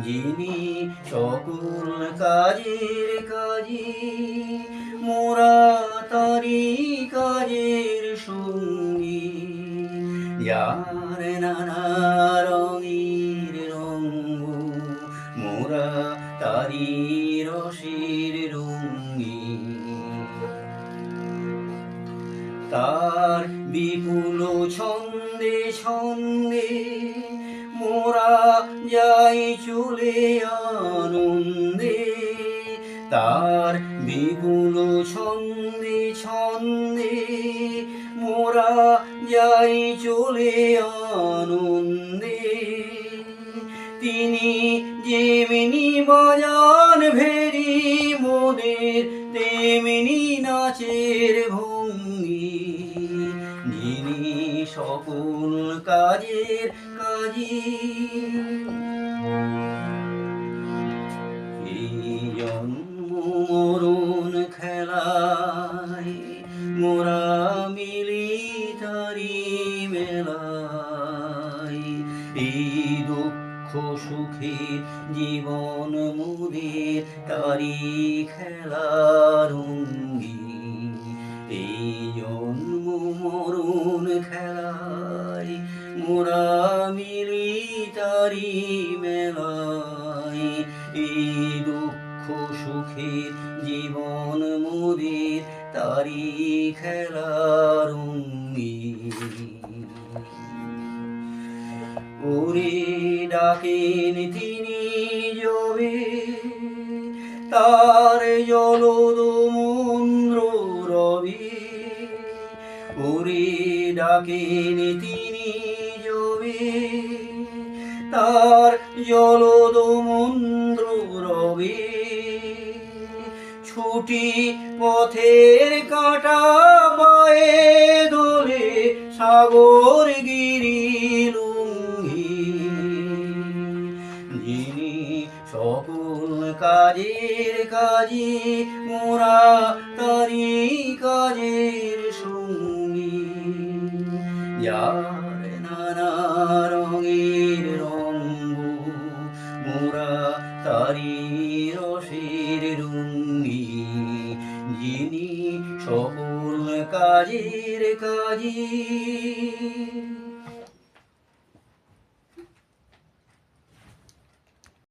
যিনি সকল কাজের কাজী, মোরা তারি কাজের সঙ্গী। যার নানা রঙের রঙ্গ, মোরা তারি রসের রঙ্গী। তার বিপুল ছন্দে ছন্দে মোরা যাই চলে আনন্দে। তার বিপুল ছন্দে ছন্দে মোরা যাই চলে আনন্দে। তিনি যেমনি বাজান ভেরি মোদের তেমনি নাচের ভঙ্গি। যিনি সকল কাজের কাজী, এই জন্ম মরণ খেলায় মোরা মিলি তারি মেলায়। এই দুঃখ সুখে জীবন মোদের তারি খেলার অঙ্গী। এই জন্ম মরণ খেলায় মোরা মিলি তারি মেলায়। এই দুঃখ সুখে জীবন মোদের তারি খেলার অঙ্গী। ওরে ডাকেন তিনি যবে তার জলদ মন্দ্র রবি। ওরে ডাকেন তিনি যবে তার জলদ মন্দ্র রবি। ছুটি পথের কাঁটা পায়ে দোলে সাগর গিরি লুঙ্গি। যিনি সকল কাজের কাজী, মোরা তারি কাজের সঙ্গী। যার নানা রঙের রঙ্গ, মোরা তারি রসের রঙ্গী। যিনি সকল কাজের কাজী।